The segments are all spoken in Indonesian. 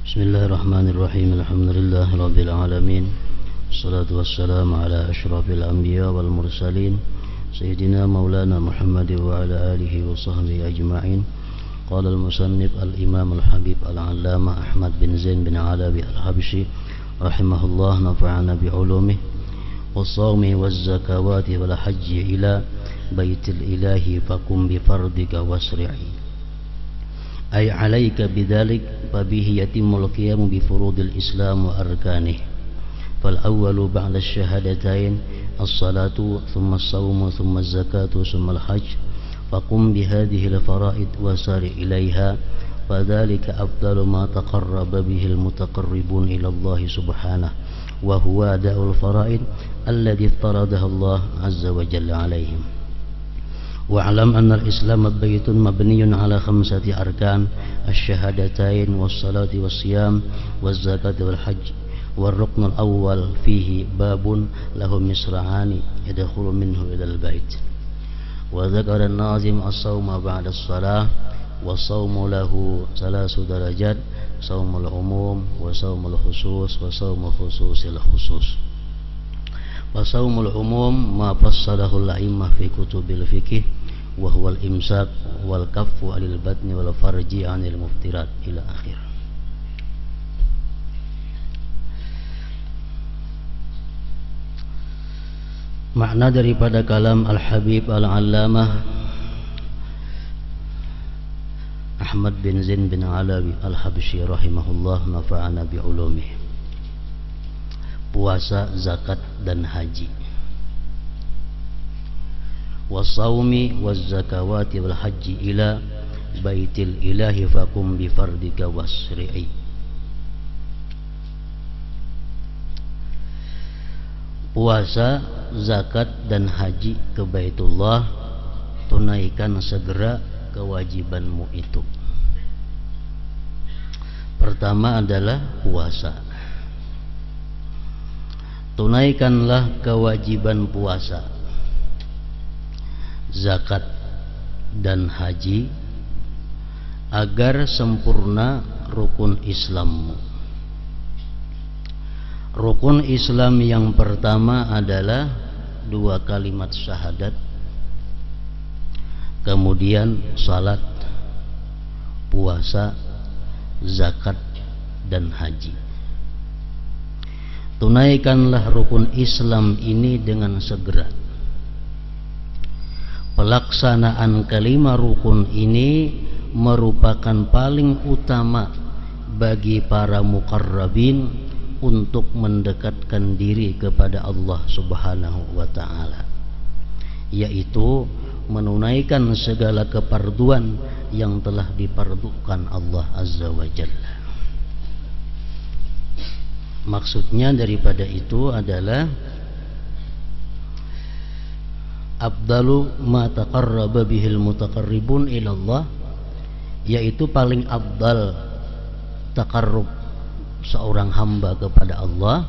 Bismillahirrahmanirrahim. Alhamdulillahi rabbil alamin. Wassalatu wassalamu ala asyrafil anbiya wal mursalin Sayyidina maulana Muhammad wa ala alihi wa sahbihi ajma'in. Qala al-musannif al-imam al-habib al-allama Ahmad bin Zain bin Alawi al-Habshi rahimahullah, nafa'ana bi'ulumih was-sawmi waz-zakawati wal hajji ila baitil ilahi fakum bi fardika wasri'i. Ay alaika bidzalik fabihi yatimul qiyamu bi furudil islam wa arkanih. Fal awwalu ba'da asyhadatayn as-salatu thumma as-sawmu thumma az-zakatu thumma al-hajj. Faqum bi hadhihi al-fara'id wa sari ilaiha fadzalika afdalu ma taqarraba bihi al-mutaqarribun ila Allah subhanahu wa huwa da'ul fara'id alladhi iftaradaha Allah azza wa jalla alaihim. Wa'lam anna al-islam baytun mabniyun ala khamsati arkan ash-shahadatain was-salati was-siyam waz-zakati wal-hajj. Wal-rukn al-awwal fihi babun lahu misra'ani yadkhulu minhu ila al-bait. Wa dzakara an-nazim as-sawma ba'da as-salah was-sawmu lahu thalasu darajat, sawmul umum wa sawmul khusus wa sawmul khususil khusus. Wa sawmul umum ma fassalahu al-a'immah fi kutubil fiqh wa huwa al-imsak wal kaffu 'anil batni wal farji 'anil muftirat ila akhir. Makna daripada kalam Al-Habib Al-Allamah Ahmad bin Zain bin Alawi Al-Habshi rahimahullah, nafa'ana bi'ulumih. Puasa, zakat dan haji. Wasawmi wazzakawati wal hajji ila baitil ilahi fakum bi fardika wasri'i. Puasa, zakat dan haji ke Baitullah, tunaikan segera kewajibanmu itu. Pertama adalah puasa. Tunaikanlah kewajiban puasa, zakat dan haji agar sempurna rukun Islammu. Rukun Islam yang pertama adalah 2 kalimat syahadat, kemudian salat, puasa, zakat dan haji. Tunaikanlah rukun Islam ini dengan segera. Pelaksanaan kelima rukun ini merupakan paling utama bagi para muqarrabin untuk mendekatkan diri kepada Allah subhanahu wa ta'ala, yaitu menunaikan segala keparduan yang telah dipardukan Allah azza wa jalla. Maksudnya daripada itu adalah afdalu ma taqarraba bihil mutaqarribun ila Allah, yaitu paling afdal taqarrub seorang hamba kepada Allah,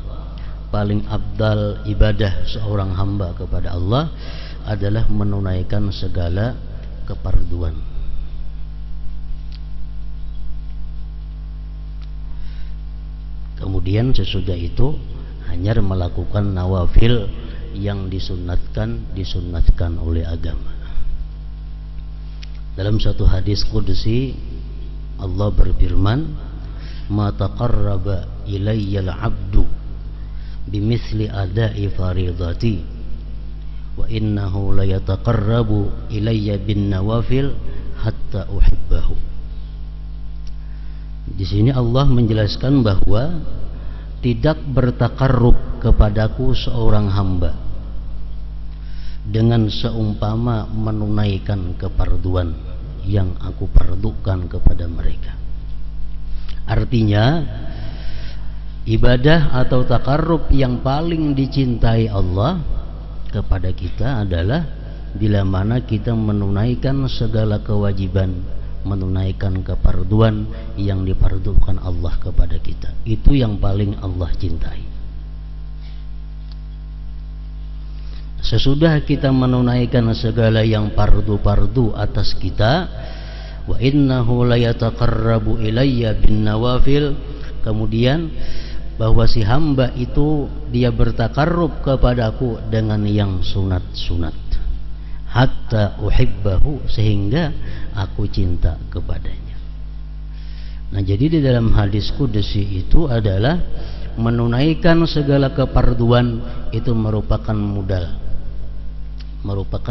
paling afdal ibadah seorang hamba kepada Allah adalah menunaikan segala keparduan. Kemudian sesudah itu hanya melakukan nawafil yang disunatkan oleh agama. Dalam satu hadis qudsi Allah berfirman, ma taqarraba ilayyal 'abdu bimithli ada'i faridati wa innahu la yataqarrabu ilayya bin nawafil hatta uhibbahu. Di sini Allah menjelaskan bahwa tidak bertakarrub kepadaku seorang hamba dengan seumpama menunaikan keparduan yang aku pardukan kepada mereka. Artinya, ibadah atau takarrub yang paling dicintai Allah kepada kita adalah bila mana kita menunaikan segala kewajiban, menunaikan keparduan yang dipardukan Allah kepada kita. Itu yang paling Allah cintai. Sesudah kita menunaikan segala yang fardu-fardu atas kita, wa innahu la yataqarrabu ilayya bin nawafil Kemudian bahwa si hamba itu dia bertakarrub kepadaku dengan yang sunat-sunat, hatta uhibbahu, sehingga aku cinta kepadanya. Nah, jadi di dalam hadis qudsi itu adalah menunaikan segala keparduan itu merupakan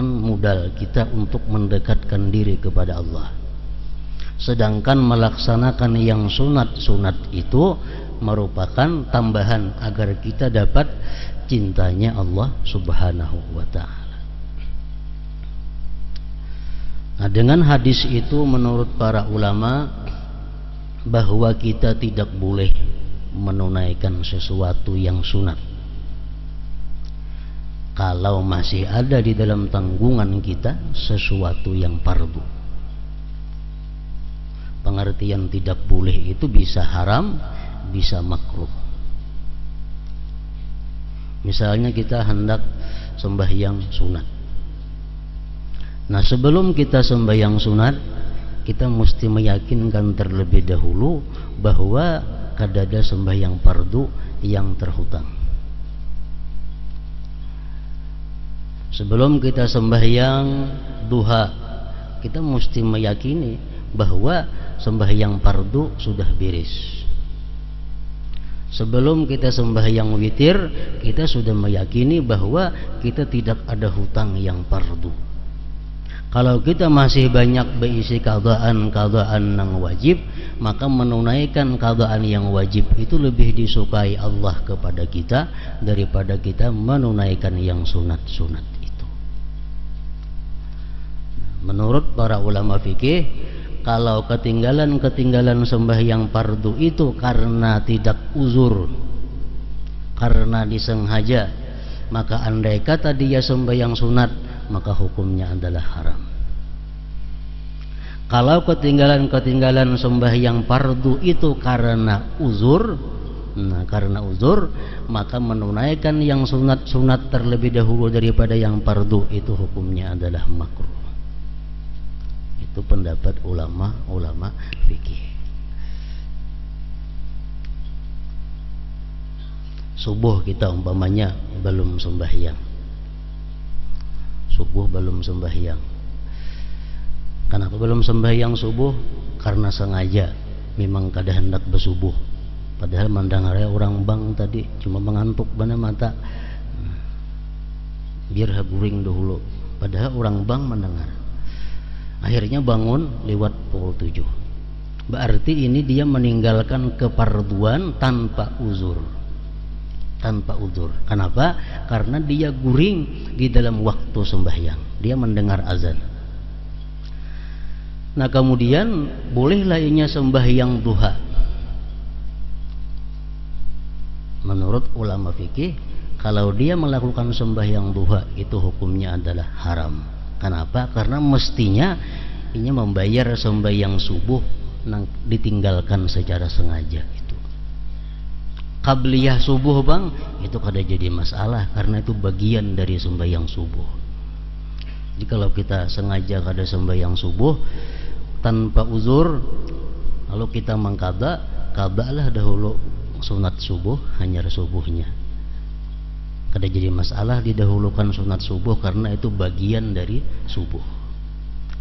modal kita untuk mendekatkan diri kepada Allah. Sedangkan melaksanakan yang sunat-sunat itu merupakan tambahan agar kita dapat cintanya Allah Subhanahu wa ta'ala. Nah, dengan hadis itu menurut para ulama bahwa kita tidak boleh menunaikan sesuatu yang sunat kalau masih ada di dalam tanggungan kita sesuatu yang fardu. Pengertian tidak boleh itu bisa haram, bisa makruh. Misalnya kita hendak sembahyang sunat. Nah, sebelum kita sembahyang sunat, kita mesti meyakinkan terlebih dahulu bahwa kadada sembahyang fardu yang terhutang. Sebelum kita sembahyang duha, kita mesti meyakini bahwa sembahyang fardu sudah beres. Sebelum kita sembahyang witir, kita sudah meyakini bahwa kita tidak ada hutang yang fardu. Kalau kita masih banyak berisi qadaan yang wajib, maka menunaikan qadaan yang wajib itu lebih disukai Allah kepada kita daripada kita menunaikan yang sunat-sunat itu. Menurut para ulama fikih, kalau ketinggalan sembahyang fardu itu karena tidak uzur, karena disengaja, maka andai kata dia sembahyang sunat, maka hukumnya adalah haram. Kalau ketinggalan sembahyang fardu itu karena uzur, maka menunaikan yang sunat terlebih dahulu daripada yang fardu itu hukumnya adalah makruh. Itu pendapat ulama fikih. Subuh kita umpamanya belum sembahyang. Kenapa belum sembahyang subuh? Karena sengaja memang kada hendak bersubuh. Padahal mendengarnya orang bang tadi cuma mengantuk bana mata, biar guring dahulu. Padahal orang bang mendengar. Akhirnya bangun lewat pukul 7. Berarti ini dia meninggalkan keparduan tanpa uzur. Kenapa? Karena dia guring di dalam waktu sembahyang. Dia mendengar azan. Nah, kemudian bolehlah ianya sembahyang duha. Menurut ulama fikih, kalau dia melakukan sembahyang duha itu hukumnya adalah haram. Kenapa? Karena mestinya ianya membayar sembahyang subuh yang ditinggalkan secara sengaja. Qabliyah subuh bang, itu kada jadi masalah karena itu bagian dari sembahyang subuh. Jadi kalau kita sengaja kada sembahyang subuh tanpa uzur, lalu kita mengqada, qadalah dahulu sunat subuh, hanya subuhnya. Kada jadi masalah didahulukan sunat subuh karena itu bagian dari subuh.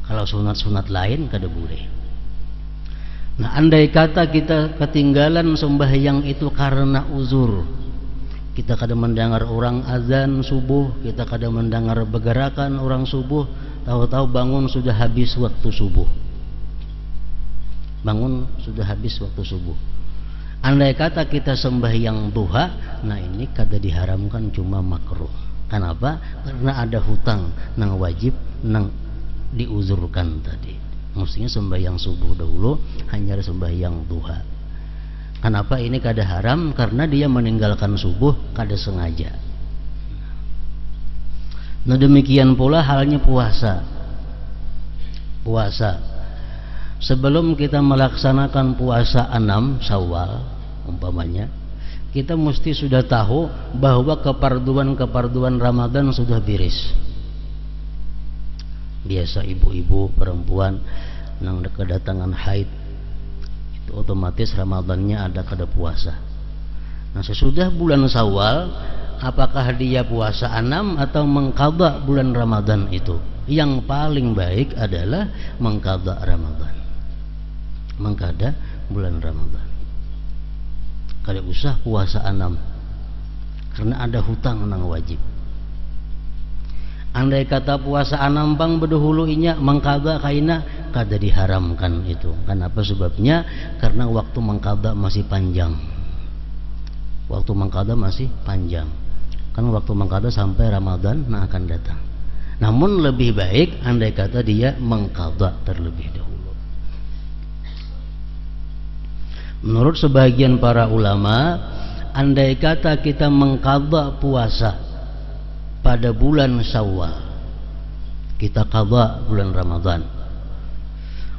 Kalau sunat-sunat lain kada boleh. Nah, andai kata kita ketinggalan sembahyang itu karena uzur, kita kadang mendengar orang azan subuh, kita kadang mendengar bergerakan orang subuh, tahu-tahu bangun sudah habis waktu subuh. Andai kata kita sembahyang duha, nah ini kada diharamkan, cuma makruh. Kenapa? Karena ada hutang nang wajib nang diuzurkan tadi. Mestinya sembahyang subuh dahulu, hanya sembahyang duha. Kenapa ini kada haram? Karena dia meninggalkan subuh kada sengaja. Nah, demikian pula halnya puasa. Sebelum kita melaksanakan puasa 6 Syawal umpamanya, kita mesti sudah tahu bahwa keparduan Ramadan sudah beres. Biasa ibu-ibu perempuan yang kedatangan haid otomatis Ramadannya ada kada puasa. Nah, sesudah bulan Syawal, apakah dia puasa 6 atau mengqadha bulan Ramadan itu? Yang paling baik adalah mengqadha Ramadan. Mengqadha bulan Ramadan. Kada usah puasa 6. Karena ada hutang nang wajib. Andai kata puasa 6 bang bedahulu inya mengqadha kaina kada diharamkan itu. Kenapa sebabnya? Karena waktu mengqadha masih panjang. Waktu mengqadha masih panjang. Kan waktu mengqadha sampai Ramadan nah akan datang. Namun lebih baik andai kata dia mengqadha terlebih dahulu. Menurut sebagian para ulama, andai kata kita mengqadha puasa pada bulan Syawal, kita qadha bulan Ramadan,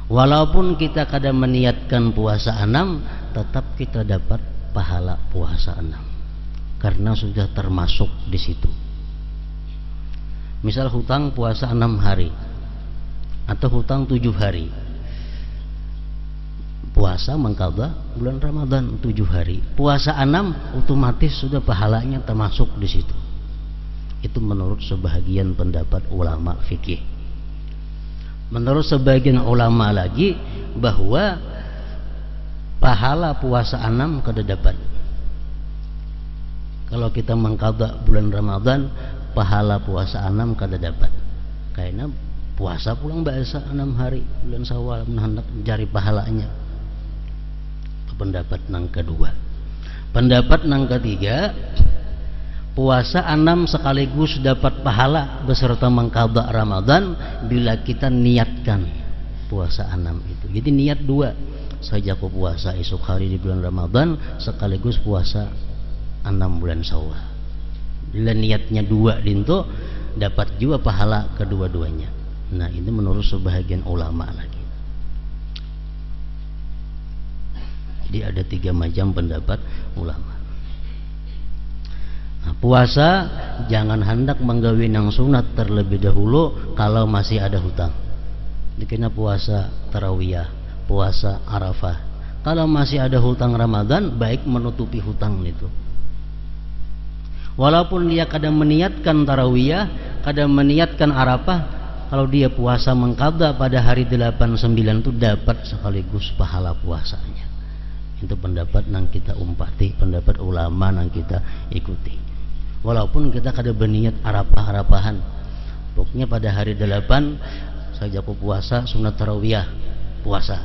walaupun kita kada meniatkan puasa 6, tetap kita dapat pahala puasa 6 karena sudah termasuk di situ. Misal hutang puasa 6 hari atau hutang 7 hari, puasa mengqadha bulan Ramadan 7 hari, puasa 6 otomatis sudah pahalanya termasuk di situ. Itu menurut sebahagian pendapat ulama fikih. Menurut sebagian ulama lagi bahwa pahala puasa 6 kada dapat. Kalau kita mengqadha bulan Ramadan, pahala puasa 6 kada dapat. Karena puasa pulang biasa 6 hari bulan Syawal hendak mencari pahalanya. Pendapat nang kedua. Pendapat nang ketiga, puasa 6 sekaligus dapat pahala beserta mengqadha Ramadan bila kita niatkan puasa 6 itu. Jadi niat 2. Saja aku puasa esok hari di bulan Ramadan sekaligus puasa 6 bulan Syawal. Bila niatnya 2 dinto dapat juga pahala kedua-duanya. Nah, ini menurut sebahagian ulama lagi. Jadi ada 3 macam pendapat ulama. Nah, puasa jangan hendak menggawi nang sunat terlebih dahulu kalau masih ada hutang. Dikena puasa tarawiyah, puasa Arafah. Kalau masih ada hutang Ramadan, baik menutupi hutang itu. Walaupun dia kadang meniatkan tarawiyah, kadang meniatkan Arafah, kalau dia puasa mengqadha pada hari 8, 9 itu dapat sekaligus pahala puasanya. Itu pendapat nang kita umpati, pendapat ulama nang kita ikuti. Walaupun kita kada berniat Arafah-Arafahan, pokoknya pada hari 8 saja aku puasa sunat tarawiyah, puasa.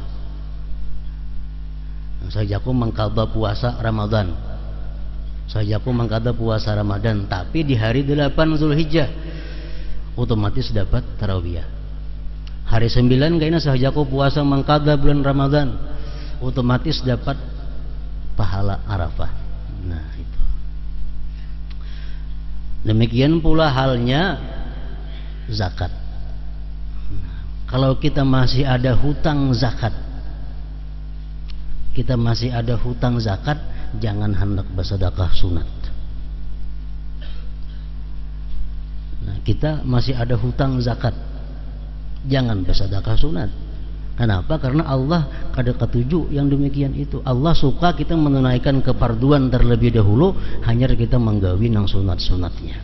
Saja aku mengqadha puasa Ramadan, saja aku mengqadha puasa Ramadan, tapi di hari 8 Zulhijjah otomatis dapat tarawiyah. Hari 9 kayaknya saja aku puasa mengqadha bulan Ramadan, otomatis dapat pahala Arafah. Nah, itu. Demikian pula halnya zakat. Nah, kalau kita masih ada hutang zakat, jangan hendak bersedekah sunat. Nah, kita masih ada hutang zakat, jangan bersedekah sunat. Kenapa? Karena Allah kada ketuju yang demikian itu. Allah suka kita menunaikan keparduan terlebih dahulu, hanya kita menggawi nang sunat-sunatnya.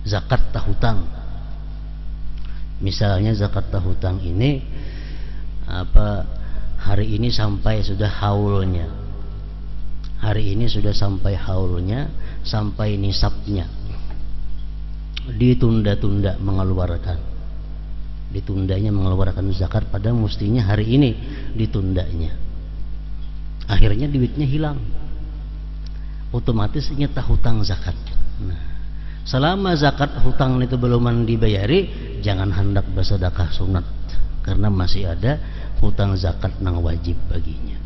Zakat tahutang. Misalnya zakat tahutang ini hari ini sampai sudah haulnya. Hari ini sudah sampai haulnya, sampai nisabnya. Ditunda-tunda mengeluarkan. Ditundanya mengeluarkan zakat pada mestinya hari ini ditundanya. Akhirnya duitnya hilang. Otomatis nyata hutang zakat. Nah, selama zakat hutang itu belum dibayari, jangan hendak bersedekah sunat karena masih ada hutang zakat nang wajib baginya.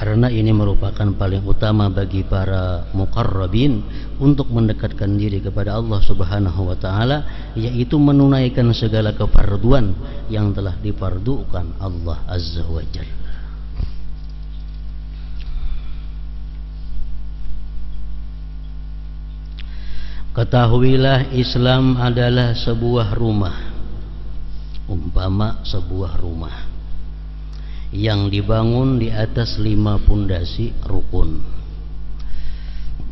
Karena ini merupakan paling utama bagi para muqarrabin untuk mendekatkan diri kepada Allah Subhanahu wa taala, yaitu menunaikan segala kefarduan yang telah difardukan Allah Azza wa Jalla. Ketahuilah Islam adalah sebuah rumah, umpama sebuah rumah yang dibangun di atas 5 pondasi rukun,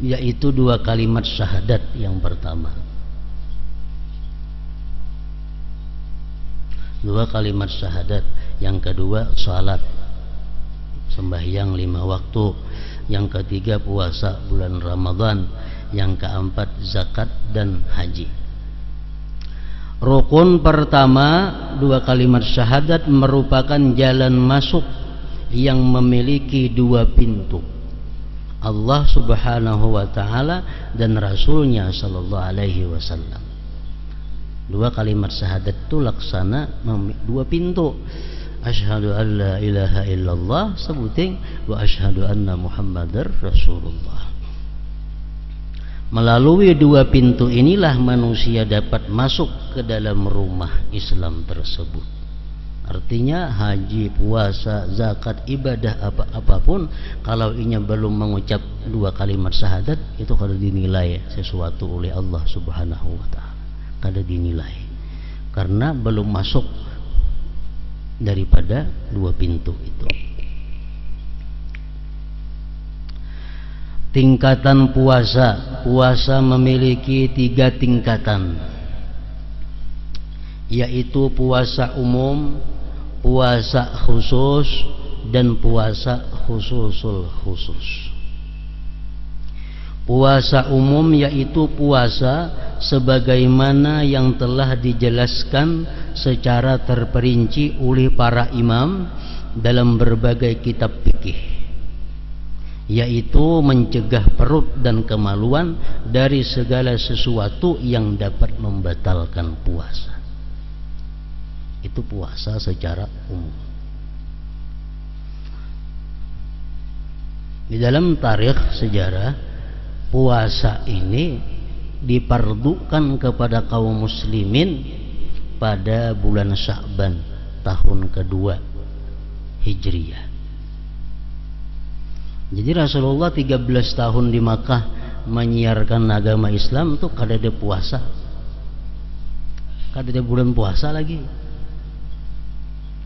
yaitu 2 kalimat syahadat yang pertama, 2 kalimat syahadat, yang kedua salat sembahyang 5 waktu, yang ketiga puasa bulan Ramadan, yang keempat zakat dan haji. Rukun pertama 2 kalimat syahadat merupakan jalan masuk yang memiliki 2 pintu, Allah subhanahu wa ta'ala dan Rasulnya sallallahu alaihi wasallam. 2 kalimat syahadat itu laksana 2 pintu. Asyhadu an la ilaha illallah sebuting wa asyhadu anna muhammadar rasulullah. Melalui 2 pintu inilah manusia dapat masuk ke dalam rumah Islam tersebut. Artinya haji, puasa, zakat, ibadah apapun, kalau inya belum mengucap 2 kalimat syahadat, itu kada dinilai sesuatu oleh Allah subhanahu wa ta'ala. Kada dinilai, karena belum masuk daripada 2 pintu itu. Tingkatan puasa memiliki 3 tingkatan, yaitu puasa umum, puasa khusus, dan puasa khususul khusus. Puasa umum yaitu puasa sebagaimana yang telah dijelaskan secara terperinci oleh para imam dalam berbagai kitab fikih, yaitu mencegah perut dan kemaluan dari segala sesuatu yang dapat membatalkan puasa. Itu puasa secara umum. Di dalam tarikh sejarah, puasa ini dipardukan kepada kaum muslimin pada bulan Sya'ban tahun kedua Hijriyah. Jadi Rasulullah 13 tahun di Makkah menyiarkan agama Islam itu kada ada puasa, kada ada bulan puasa lagi.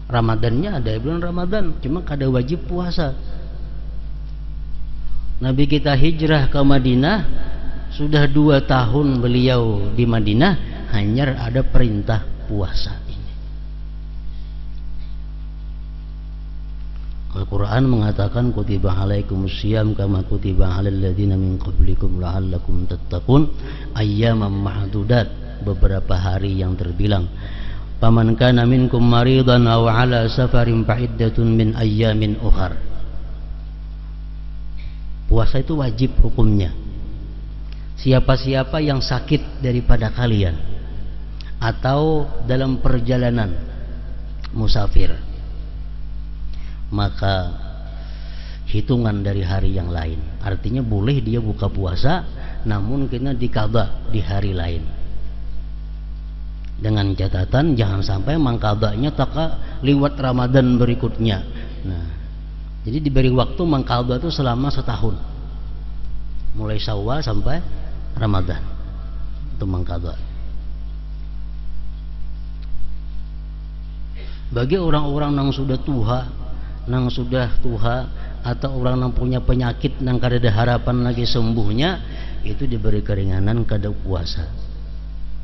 Ramadannya ada bulan Ramadan, cuma kada wajib puasa. Nabi kita hijrah ke Madinah, sudah 2 tahun beliau di Madinah, hanya ada perintah puasa. Al-Quran mengatakan kutiba alaikumus syiyam kama kutiba alal ladzina min qablikum la'allakum tattaqun ayyaman ma'dudat, beberapa hari yang terbilang. Faman kana minkum maridan aw ala safarin fa'iddatun min ayyamin ukhar. Puasa itu wajib hukumnya. Siapa-siapa yang sakit daripada kalian atau dalam perjalanan musafir, maka hitungan dari hari yang lain. Artinya boleh dia buka puasa, namun kena dikada di hari lain, dengan catatan jangan sampai mangkadanya taka liwat Ramadan berikutnya. Nah, jadi diberi waktu mangkada itu selama 1 tahun, mulai Syawal sampai Ramadan itu mangkada. Bagi orang-orang yang sudah tuha atau orang yang punya penyakit yang kada ada harapan lagi sembuhnya, itu diberi keringanan kada puasa,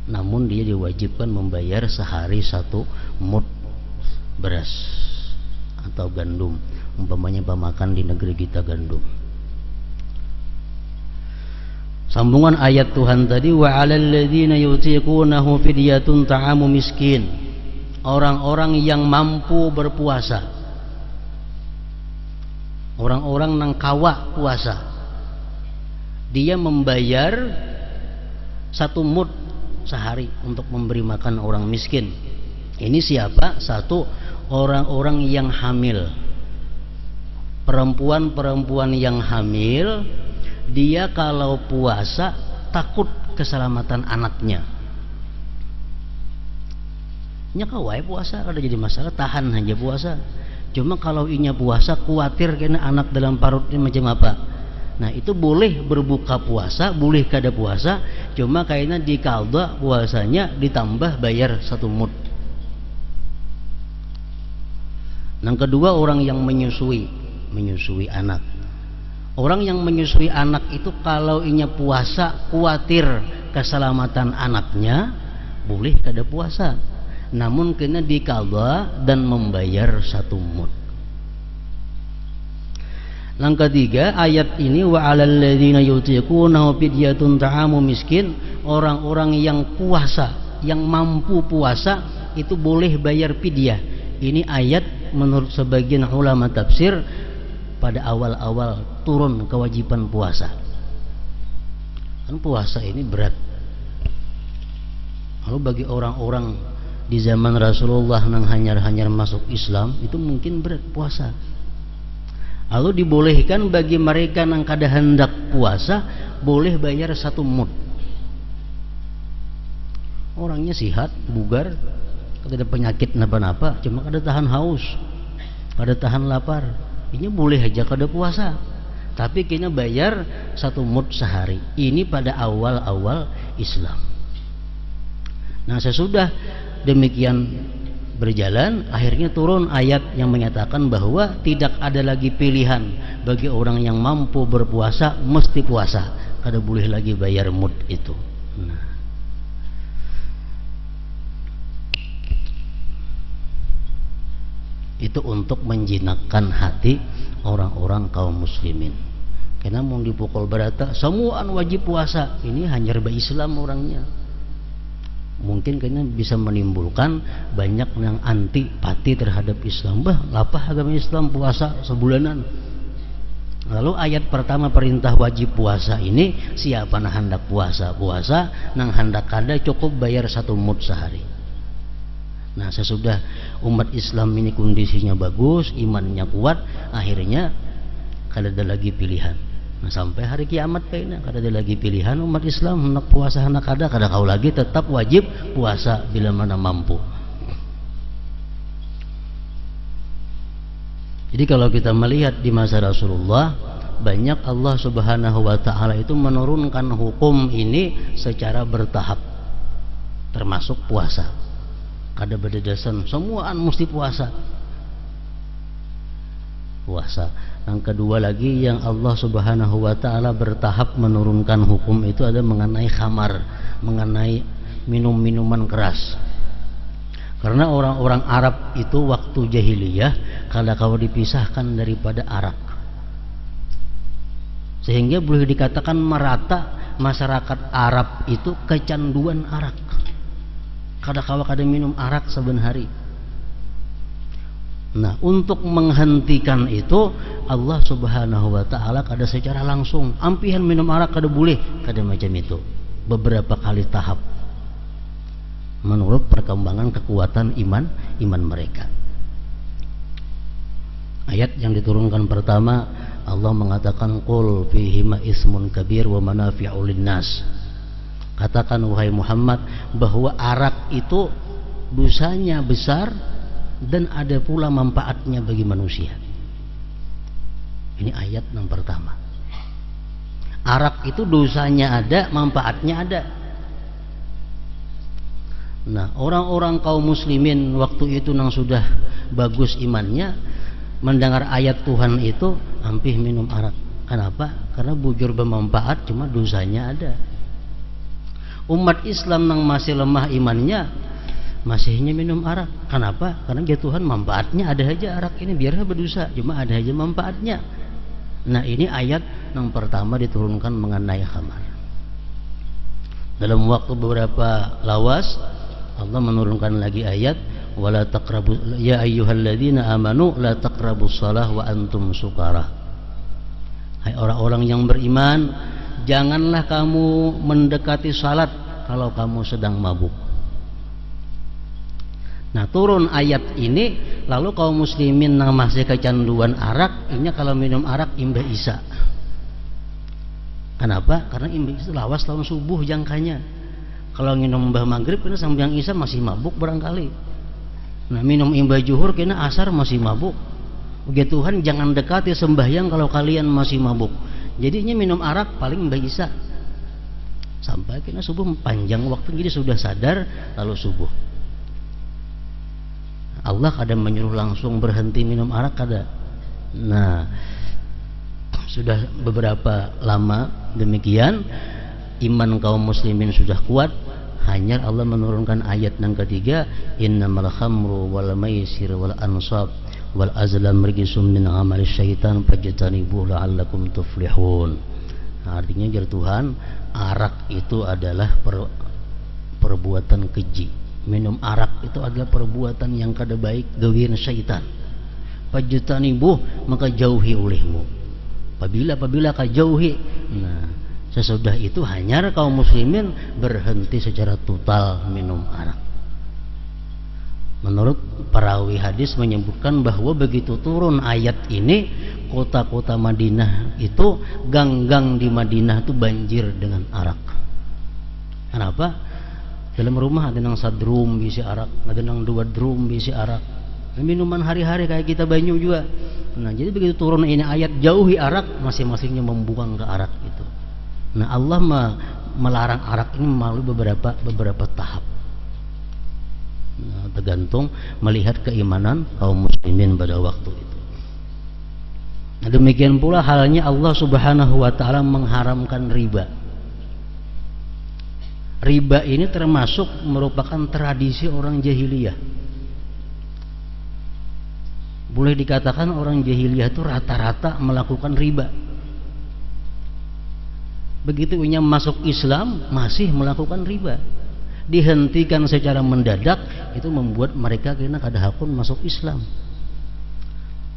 namun dia diwajibkan membayar sehari 1 mud beras atau gandum, umpamanya pemakan di negeri kita gandum. Sambungan ayat Tuhan tadi, wa 'alal ladzina yutiqunahu fidyatun ta'amu miskin. Orang-orang yang mampu berpuasa, orang-orang nang kawa puasa, dia membayar 1 mud sehari untuk memberi makan orang miskin. Ini siapa? 1, orang-orang yang hamil, perempuan-perempuan yang hamil. Dia kalau puasa takut keselamatan anaknya. Nya kawai puasa kada jadi masalah, tahan aja puasa. Cuma kalau inya puasa khawatir kena anak dalam parutnya macam apa. Nah itu boleh berbuka puasa, boleh kada puasa, cuma kayaknya di qadha puasanya ditambah bayar 1 mud. Yang kedua, orang yang menyusui anak. Orang yang menyusui anak itu kalau inya puasa khawatir keselamatan anaknya, boleh kada puasa, namun kena diqadha dan membayar 1 mud. Yang ketiga, ayat ini wa 'alal ladzina yutiqunahu fidyatun ta'amu miskin. Orang-orang yang puasa, yang mampu puasa itu boleh bayar fidyah. Ini ayat menurut sebagian ulama tafsir pada awal-awal turun kewajiban puasa. Kan puasa ini berat. Lalu bagi orang-orang di zaman Rasulullah yang hanyar-hanyar masuk Islam itu mungkin berat puasa. Lalu dibolehkan bagi mereka yang kada hendak puasa boleh bayar 1 mud. Orangnya sehat, bugar, kada ada penyakit napa-napa, cuma kada tahan haus, kada tahan lapar. Ini boleh aja kada puasa, tapi kena bayar 1 mud sehari. Ini pada awal-awal Islam. Nah sesudah demikian berjalan, akhirnya turun ayat yang menyatakan bahwa tidak ada lagi pilihan bagi orang yang mampu berpuasa, mesti puasa, kada boleh lagi bayar mud itu. Nah, itu untuk menjinakkan hati orang-orang kaum muslimin. Karena mau dipukul berata, semuaan wajib puasa, ini hanya Islam orangnya. Mungkin kayaknya bisa menimbulkan banyak yang antipati terhadap Islam. Lapah agama Islam puasa sebulanan. Lalu ayat pertama perintah wajib puasa ini, siapa yang hendak puasa, nang hendak kada cukup bayar 1 mud sehari. Nah sesudah umat Islam ini kondisinya bagus, imannya kuat, akhirnya kada ada lagi pilihan. Nah sampai hari kiamat kayaknya kada ada lagi pilihan umat Islam hendak puasa hendak kada kau lagi, tetap wajib puasa bila mana mampu. Jadi kalau kita melihat di masa Rasulullah, banyak Allah Subhanahu wa taala itu menurunkan hukum ini secara bertahap, termasuk puasa. Kada berdasarkan semuaan mesti puasa. Yang kedua lagi yang Allah Subhanahu wa taala bertahap menurunkan hukum itu ada mengenai khamar, mengenai minum-minuman keras. Karena orang-orang Arab itu waktu jahiliyah kalau dipisahkan daripada arak, sehingga boleh dikatakan merata masyarakat Arab itu kecanduan arak. Kada minum arak saben hari. Nah untuk menghentikan itu Allah Subhanahu wa taala kada secara langsung ampihan minum arak kada boleh, kada macam itu, beberapa kali tahap menurut perkembangan kekuatan iman mereka. Ayat yang diturunkan pertama Allah mengatakan qul fihima ismun kabir wa manafi'u linnas. Katakan wahai Muhammad bahwa arak itu dosanya besar dan ada pula manfaatnya bagi manusia. Ini ayat yang pertama. Arak itu dosanya ada, manfaatnya ada. Nah, orang-orang kaum muslimin waktu itu yang sudah bagus imannya, mendengar ayat Tuhan itu hampir minum arak. Kenapa? Karena bujur bermanfaat, cuma dosanya ada. Umat Islam yang masih lemah imannya masihnya minum arak. Kenapa? Karena Tuhan manfaatnya ada aja arak ini, biar berdosa, cuma ada aja manfaatnya. Nah ini ayat yang pertama diturunkan mengenai khamar. Dalam waktu beberapa lawas Allah menurunkan lagi ayat wala taqrabu ya ayyuhalladzina amanu la taqrabus shalah wa antum sukara. Hai orang-orang yang beriman, janganlah kamu mendekati salat kalau kamu sedang mabuk. Nah turun ayat ini, lalu kaum muslimin yang masih kecanduan arak, ini kalau minum arak imbah isya. Kenapa? Karena imbah isya lawas lawan subuh jangkanya. Kalau minum imbah maghrib kena sambil isya masih mabuk barangkali. Nah minum imbah juhur kena asar masih mabuk. Begitu Tuhan jangan dekati sembahyang kalau kalian masih mabuk. Jadinya minum arak paling bisa sampai kena subuh, panjang waktu, jadi sudah sadar lalu subuh. Allah kadang menyuruh langsung berhenti minum arak kada. Nah, sudah beberapa lama demikian, iman kaum muslimin sudah kuat, hanya Allah menurunkan ayat yang ketiga, innamal khamru wal maisir wal ansab wal azlam rijsum min amali syaitan fajtanibuhu la'allakum tuflihun. Artinya jar Tuhan, arak itu adalah perbuatan keji. Minum arak itu adalah perbuatan yang kada baik, gawian syaitan. Fajtanibuh, maka jauhi olehmu. Apabila kau jauhi, nah sesudah itu hanya kaum muslimin berhenti secara total minum arak. Menurut perawi hadis menyebutkan bahwa begitu turun ayat ini, kota-kota Madinah itu, gang-gang di Madinah itu banjir dengan arak. Kenapa? Dalam rumah ada yang sadrum bisi arak, ada yang 2 drum bisi arak. Minuman hari-hari kayak kita banyu juga. Nah, jadi begitu turun ini ayat jauhi arak, masing-masingnya membuang ke arak itu. Nah, Allah melarang arak ini melalui beberapa tahap. Nah, tergantung melihat keimanan kaum muslimin pada waktu itu. Nah, demikian pula halnya Allah Subhanahu wa taala mengharamkan riba. Riba ini termasuk merupakan tradisi orang jahiliyah. Boleh dikatakan orang jahiliyah itu rata-rata melakukan riba. Begitu punya masuk Islam masih melakukan riba. Dihentikan secara mendadak, itu membuat mereka kena kada hakun masuk Islam.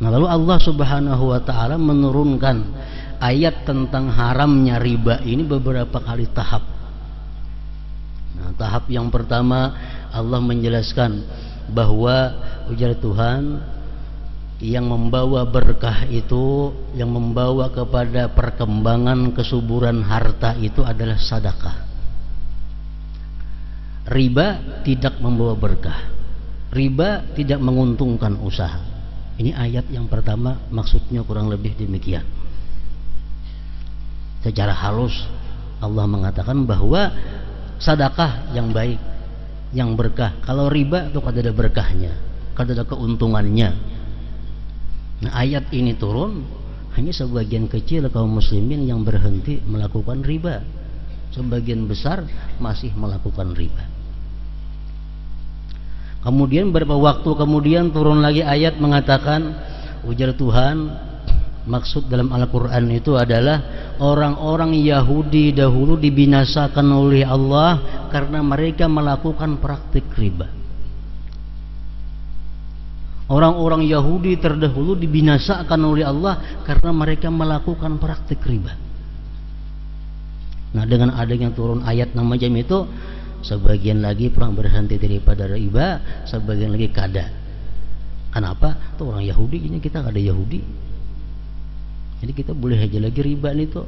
Nah, lalu Allah Subhanahu wa taala menurunkan ayat tentang haramnya riba ini beberapa kali tahap. Nah, tahap yang pertama Allah menjelaskan bahwa ujar Tuhan, yang membawa berkah itu, yang membawa kepada perkembangan kesuburan harta itu adalah sedekah. Riba tidak membawa berkah. Riba tidak menguntungkan usaha. Ini ayat yang pertama, maksudnya kurang lebih demikian. Secara halus Allah mengatakan bahwa sedekah yang baik, yang berkah. Kalau riba itu kada ada berkahnya, kada ada keuntungannya. Nah, ayat ini turun, hanya sebagian kecil kaum muslimin yang berhenti melakukan riba. Sebagian besar masih melakukan riba. Kemudian beberapa waktu kemudian turun lagi ayat mengatakan, ujar Tuhan, maksud dalam Al-Quran itu adalah orang-orang Yahudi dahulu dibinasakan oleh Allah karena mereka melakukan praktik riba. Orang-orang Yahudi terdahulu dibinasakan oleh Allah karena mereka melakukan praktik riba. Nah, dengan adanya turun ayat macam itu, sebagian lagi perang berhenti daripada riba, sebagian lagi kada. Kenapa? Itu orang Yahudi, ini kita kada Yahudi. Jadi kita boleh aja lagi riba nih tuh.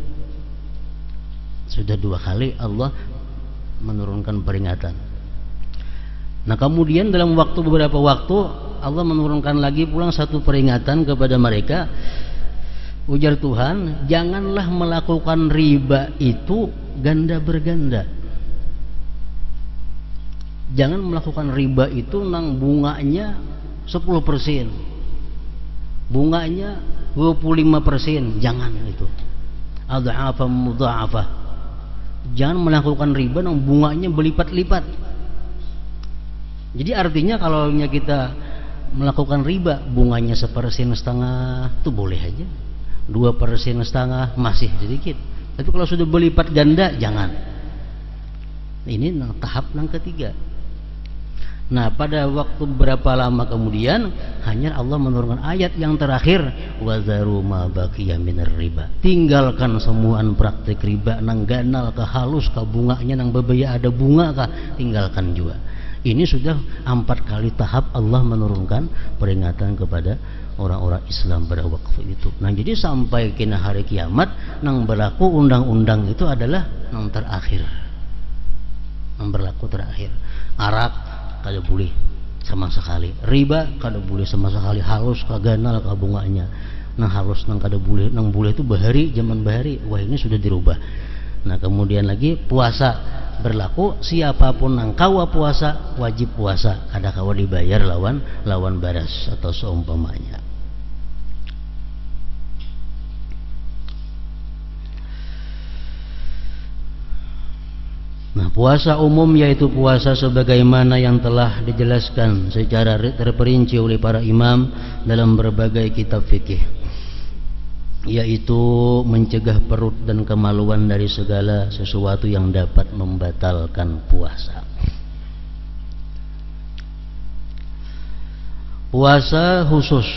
Sudah 2 kali Allah menurunkan peringatan. Nah, kemudian dalam beberapa waktu Allah menurunkan lagi pulang satu peringatan kepada mereka. Ujar Tuhan, janganlah melakukan riba itu ganda berganda. Jangan melakukan riba itu nang bunganya 10%, bunganya 25%, jangan itu. Adha'afan mudha'afah. Jangan melakukan riba nang bunganya berlipat-lipat. Jadi artinya kalau kita melakukan riba bunganya 1,5% itu boleh aja, 2,5% masih sedikit. Tapi kalau sudah berlipat ganda jangan. Ini tahap yang ketiga. Nah, pada waktu berapa lama kemudian hanya Allah menurunkan ayat yang terakhir, wazaru ma baqiya minar riba. Tinggalkan semuaan praktik riba, nang ganal ka halus ka bunganya, nang bebaya ada bunga ka, tinggalkan juga. Ini sudah 4 kali tahap Allah menurunkan peringatan kepada orang-orang Islam pada waktu itu. Nah, jadi sampai kena hari kiamat nang berlaku undang-undang itu adalah nang terakhir, nang berlaku terakhir. Arak kada boleh sama sekali, riba kada boleh sama sekali, halus ka ganal ka bunganya, nang harus nang kada boleh, nang boleh itu bahari, zaman bahari. Wah, ini sudah dirubah. Nah, kemudian lagi puasa berlaku, siapapun nang kawa puasa wajib puasa, kada kawa dibayar lawan baras atau seumpamanya. Nah, puasa umum yaitu puasa sebagaimana yang telah dijelaskan secara terperinci oleh para imam dalam berbagai kitab fikih, yaitu mencegah perut dan kemaluan dari segala sesuatu yang dapat membatalkan puasa. Puasa khusus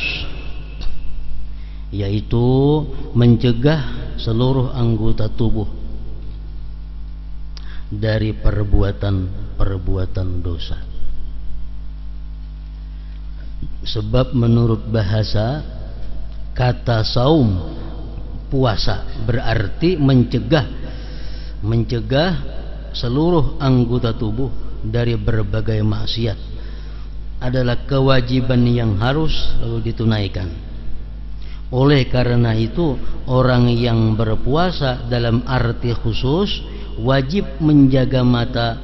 yaitu mencegah seluruh anggota tubuh dari perbuatan dosa. Sebab menurut bahasa, kata saum, puasa, berarti mencegah seluruh anggota tubuh dari berbagai maksiat, adalah kewajiban yang harus lalu ditunaikan. Oleh karena itu, orang yang berpuasa dalam arti khusus wajib menjaga mata,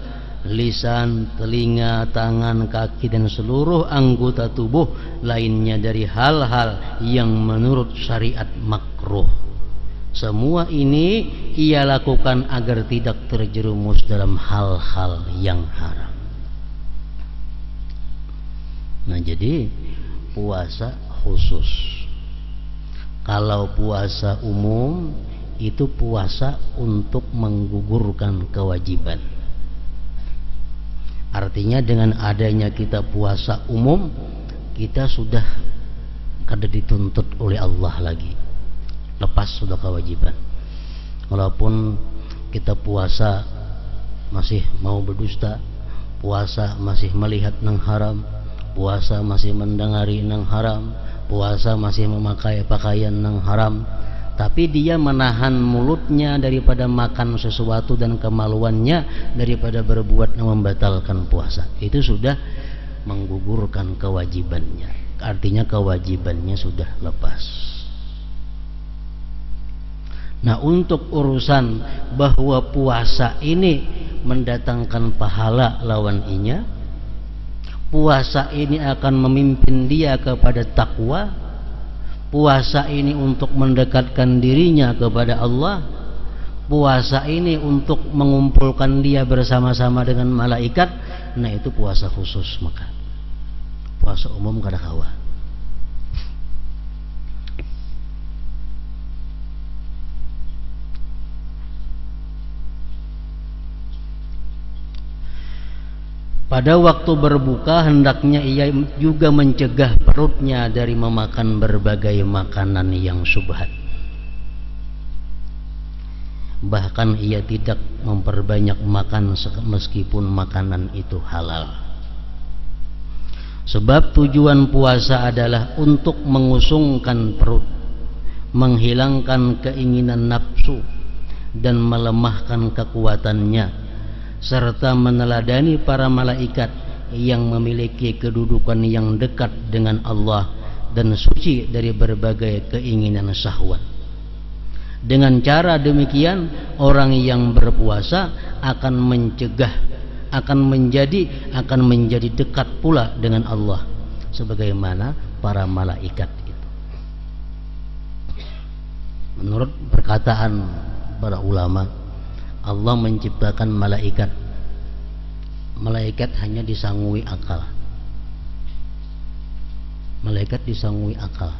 lisan, telinga, tangan, kaki, dan seluruh anggota tubuh lainnya dari hal-hal yang menurut syariat makruh. Semua ini ia lakukan agar tidak terjerumus dalam hal-hal yang haram. Nah, jadi puasa khusus. Kalau puasa umum itu puasa untuk menggugurkan kewajiban. Artinya dengan adanya kita puasa umum, kita sudah kada dituntut oleh Allah lagi, lepas sudah kewajiban. Walaupun kita puasa masih mau berdusta, puasa masih melihat nang haram, puasa masih mendengari nang haram, puasa masih memakai pakaian nang haram, tapi dia menahan mulutnya daripada makan sesuatu dan kemaluannya daripada berbuat yang membatalkan puasa, itu sudah menggugurkan kewajibannya. Artinya kewajibannya sudah lepas. Nah, untuk urusan bahwa puasa ini mendatangkan pahala lawan inya, puasa ini akan memimpin dia kepada takwa, puasa ini untuk mendekatkan dirinya kepada Allah, puasa ini untuk mengumpulkan dia bersama-sama dengan malaikat. Nah, itu puasa khusus. Maka puasa umum kada kawa. Pada waktu berbuka hendaknya ia juga mencegah perutnya dari memakan berbagai makanan yang syubhat. Bahkan ia tidak memperbanyak makan meskipun makanan itu halal. Sebab tujuan puasa adalah untuk mengusungkan perut, menghilangkan keinginan nafsu, dan melemahkan kekuatannya, serta meneladani para malaikat yang memiliki kedudukan yang dekat dengan Allah dan suci dari berbagai keinginan syahwat. Dengan cara demikian, orang yang berpuasa akan menjadi dekat pula dengan Allah sebagaimana para malaikat itu. Menurut perkataan para ulama, Allah menciptakan malaikat. Malaikat hanya disangui akal. Malaikat disangui akal.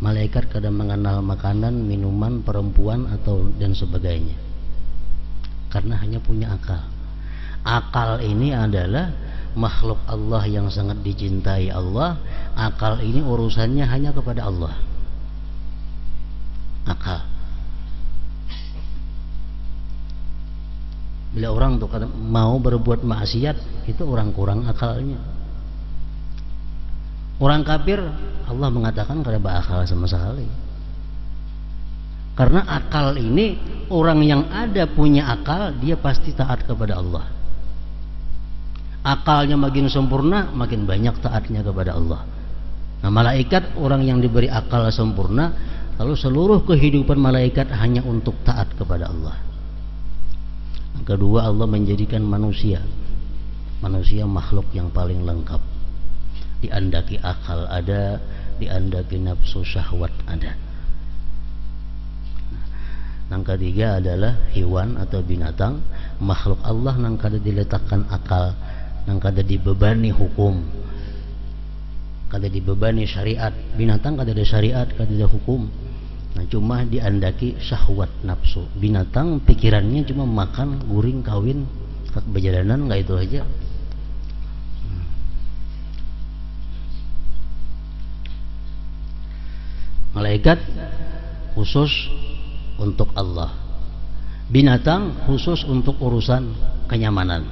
Malaikat kadang mengenal makanan, minuman, perempuan atau dan sebagainya, karena hanya punya akal. Akal ini adalah makhluk Allah yang sangat dicintai Allah. Akal ini urusannya hanya kepada Allah. Akal. Bila orang tuh mau berbuat maksiat, itu orang kurang akalnya. Orang kafir, Allah mengatakan kada berakal sama sekali. Karena akal ini, orang yang ada punya akal, dia pasti taat kepada Allah. Akalnya makin sempurna, makin banyak taatnya kepada Allah. Nah, malaikat orang yang diberi akal sempurna, lalu seluruh kehidupan malaikat hanya untuk taat kepada Allah. Yang kedua, Allah menjadikan manusia makhluk yang paling lengkap. Diandaki akal ada, diandaki nafsu syahwat ada. Yang ketiga adalah hewan atau binatang, makhluk Allah yang kada diletakkan akal, yang kada dibebani hukum, kada dibebani syariat. Binatang kada ada syariat, kada ada hukum. Nah, cuma diandaki syahwat nafsu. Binatang pikirannya cuma makan, guring, kawin, berjalanan, nggak itu aja. Malaikat khusus untuk Allah, binatang khusus untuk urusan kenyamanan,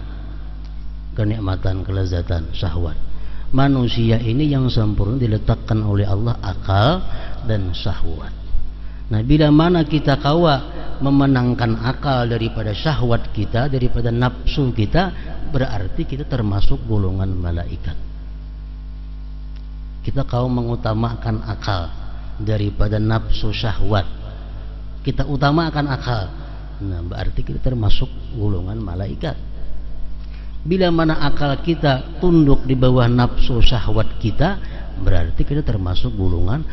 kenikmatan, kelezatan, syahwat. Manusia ini yang sempurna diletakkan oleh Allah akal dan syahwat. Nah, bila mana kita kawa memenangkan akal daripada syahwat kita, daripada nafsu kita, berarti kita termasuk golongan malaikat. Kita kawa mengutamakan akal daripada nafsu syahwat, kita utamakan akal, nah berarti kita termasuk golongan malaikat. Bila mana akal kita tunduk di bawah nafsu syahwat kita, berarti kita termasuk golongan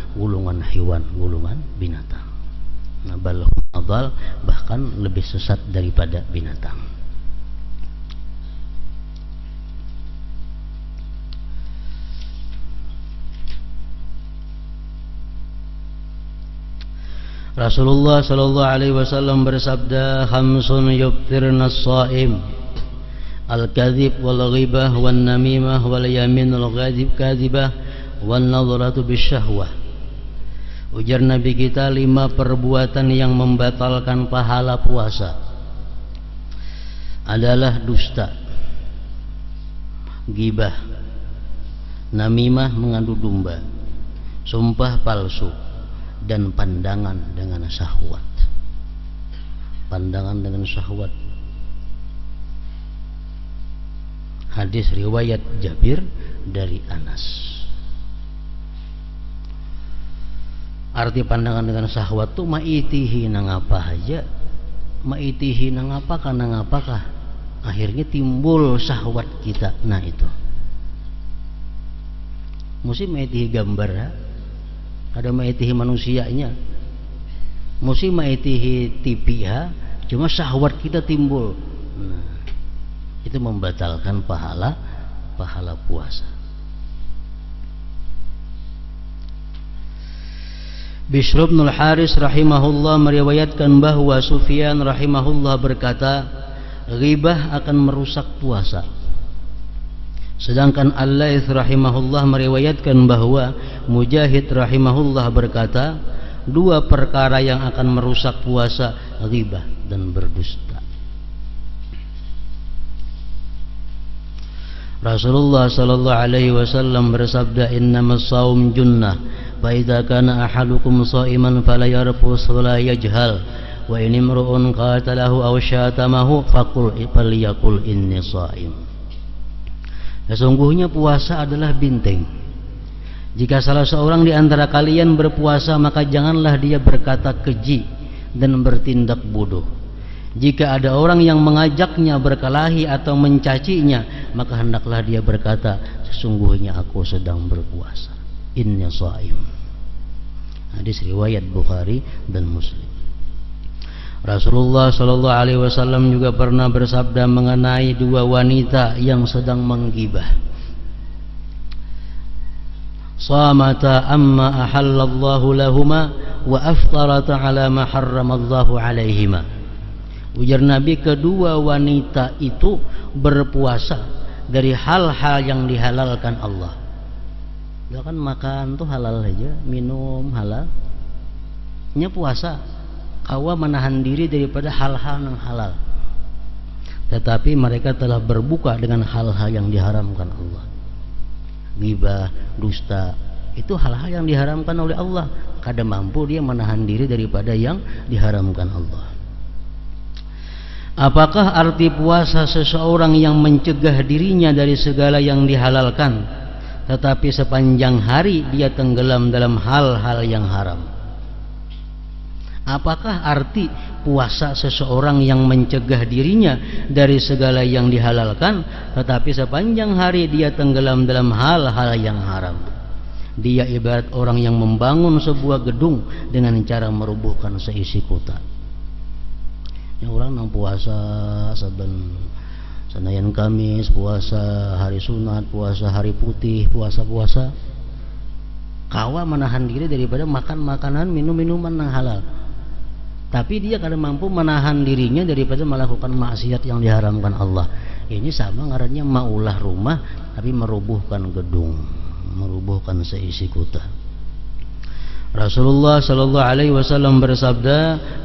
hewan, golongan binatang. Nah, balhum adal, bahkan lebih sesat daripada binatang. Rasulullah sallallahu alaihi wasallam bersabda, khamsun yubtirna as-shaim, al-kadhib wal ghibah wan namimah wal yaminul kadhibah wan nadhratu bisyahwah. Ujar Nabi kita, 5 perbuatan yang membatalkan pahala puasa adalah dusta, ghibah, namimah mengadu domba, sumpah palsu, dan pandangan dengan syahwat. Pandangan dengan syahwat. Hadis riwayat Jabir dari Anas. Arti pandangan dengan syahwat itu maitihi nang apa aja, maitihi nang apakah, akhirnya timbul syahwat kita. Nah itu mesti maitihi gambar ya. Ada maitihi manusianya, mesti maitihi TV ya, cuma syahwat kita timbul. Nah, itu membatalkan pahala puasa. Bishr bin Al-Haris rahimahullah meriwayatkan bahwa Sufyan rahimahullah berkata, ghibah akan merusak puasa. Sedangkan Al-Laits rahimahullah meriwayatkan bahwa Mujahid rahimahullah berkata, 2 perkara yang akan merusak puasa, ghibah dan berdusta. Rasulullah sallallahu alaihi wasallam bersabda, innamas shaum junnah, fa idza kana ahadukum shaiman fala yarfus wala yajhal, wa in imru'un qatalahu aw syatamahu falyaqul inni shaim. Sesungguhnya puasa adalah benteng. Jika salah seorang di antara kalian berpuasa, maka janganlah dia berkata keji dan bertindak bodoh. Jika ada orang yang mengajaknya berkelahi atau mencacinya, maka hendaklah dia berkata, sesungguhnya aku sedang berpuasa. Inni shaim. Hadis riwayat Bukhari dan Muslim. Rasulullah sallallahu alaihi wasallam juga pernah bersabda mengenai 2 wanita yang sedang menggibah. Samata amma ahallallahu lahuma wa aftarata ala ma harramallahu alaihima. Ujar Nabi, kedua wanita itu berpuasa dari hal-hal yang dihalalkan Allah. Ya kan, makan tuh halal aja, minum halal. Nya puasa kawa menahan diri daripada hal-hal yang halal, tetapi mereka telah berbuka dengan hal-hal yang diharamkan Allah. Ghibah, dusta, itu hal-hal yang diharamkan oleh Allah. Kada mampu dia menahan diri daripada yang diharamkan Allah. Apakah arti puasa seseorang yang mencegah dirinya dari segala yang dihalalkan, tetapi sepanjang hari dia tenggelam dalam hal-hal yang haram. Apakah arti puasa seseorang yang mencegah dirinya dari segala yang dihalalkan, tetapi sepanjang hari dia tenggelam dalam hal-hal yang haram? Dia ibarat orang yang membangun sebuah gedung dengan cara merubuhkan seisi kota. Yang orang nang puasa saben Senayan Kamis, puasa hari sunat, puasa hari putih, puasa-puasa kawa menahan diri daripada makan makanan, minum-minuman yang halal. Tapi dia kadang mampu menahan dirinya daripada melakukan maksiat yang diharamkan Allah. Ini sama ngarannya maulah rumah tapi merubuhkan gedung, merubuhkan seisi kota. Rasulullah sallallahu alaihi wasallam bersabda,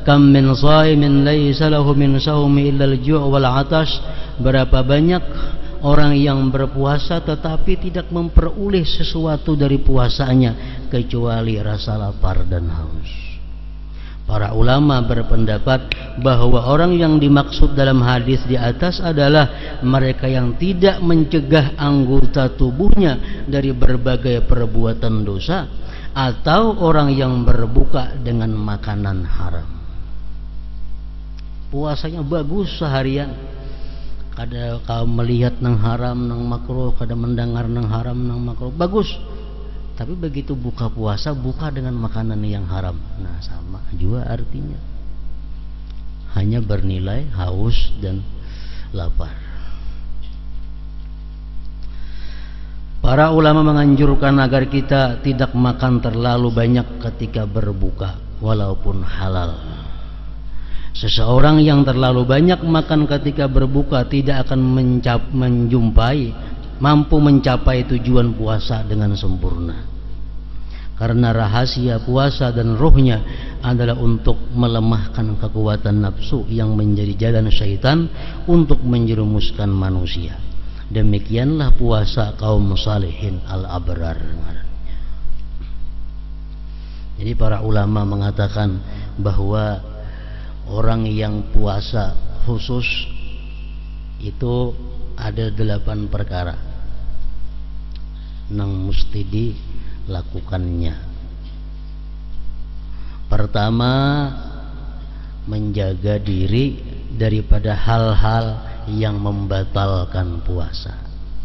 "Kam min shaimin laisa lahu min shaumi illa al-ju' wal 'atash." Berapa banyak orang yang berpuasa tetapi tidak memperoleh sesuatu dari puasanya kecuali rasa lapar dan haus. Para ulama berpendapat bahwa orang yang dimaksud dalam hadis di atas adalah mereka yang tidak mencegah anggota tubuhnya dari berbagai perbuatan dosa, atau orang yang berbuka dengan makanan haram. Puasanya bagus seharian, kada kau melihat nang haram nang makruh, kada mendengar nang haram nang makruh, bagus. Tapi begitu buka puasa, buka dengan makanan yang haram. Nah, sama juga artinya. Hanya bernilai haus dan lapar. Para ulama menganjurkan agar kita tidak makan terlalu banyak ketika berbuka, walaupun halal. Seseorang yang terlalu banyak makan ketika berbuka tidak akan mampu mencapai tujuan puasa dengan sempurna. Karena rahasia puasa dan ruhnya adalah untuk melemahkan kekuatan nafsu yang menjadi jalan syaitan untuk menjerumuskan manusia. Demikianlah puasa kaum salihin al-abrar. Jadi para ulama mengatakan bahwa orang yang puasa khusus itu ada 8 perkara yang mesti dilakukannya. Pertama, menjaga diri daripada hal-hal yang membatalkan puasa,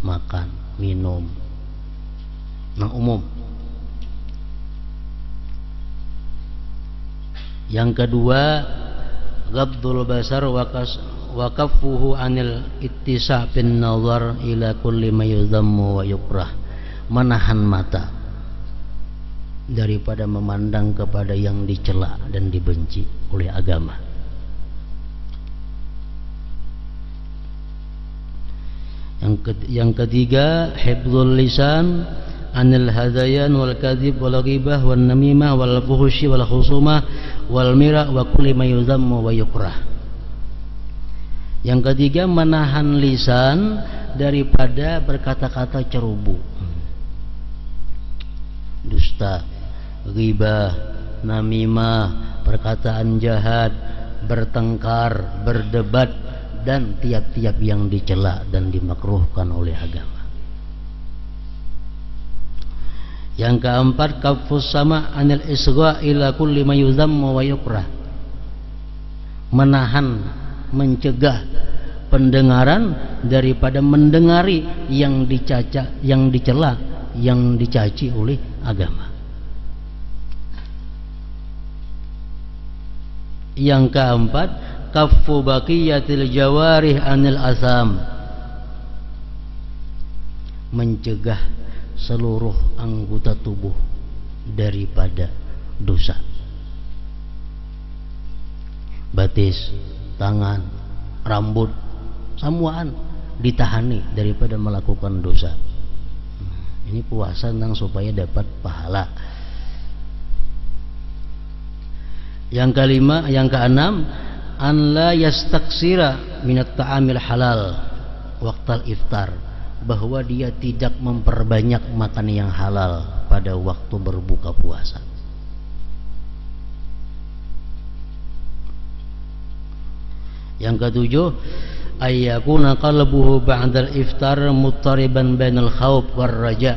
makan, minum, yang umum. Yang kedua, ghaddul basar wa kaffuhu anil ittisa' bin nazar ila kulli ma yudhammu wa yukrah. Menahan mata daripada memandang kepada yang dicela dan dibenci oleh agama. Yang ketiga, hifdzul lisan anil hadayan wal kadhib wal ghibah wan namimah wal fuhsyi wal khusumah wal mira wa kulli ma yudhammu wa yukrah. Yang ketiga, menahan lisan daripada berkata-kata ceroboh, dusta, ghibah, namimah, perkataan jahat, bertengkar, berdebat, dan tiap-tiap yang dicela dan dimakruhkan oleh agama. Yang keempat, kafus sama anil isgha ila kulli ma yudhammu wa yukrah. Menahan, mencegah pendengaran daripada mendengari yang dicaca, yang dicela, yang dicaci oleh agama. Yang keempat, kaffu baqiyatil jawarih anil asam. Mencegah seluruh anggota tubuh daripada dosa. Batis, tangan, rambut, samuaan ditahani daripada melakukan dosa. Ini puasa nang supaya dapat pahala. Yang kelima, yang keenam, an la yastaksira minat ta'amil halal waqtal iftar, bahwa dia tidak memperbanyak makan yang halal pada waktu berbuka puasa. Yang ketujuh, ayyakuna qalbuhu ba'dal iftar muttariban bainal khawf war raja,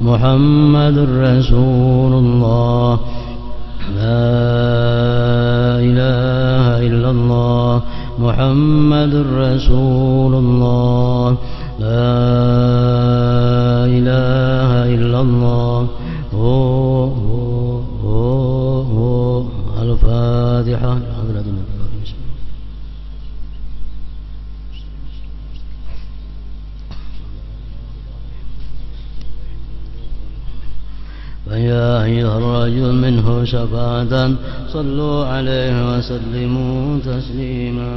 محمد رسول الله لا إله إلا الله محمد رسول الله لا إله إلا الله الفاتحة. فيا أيها الرجل منه شفاعة صلوا عليه وسلموا تسليما.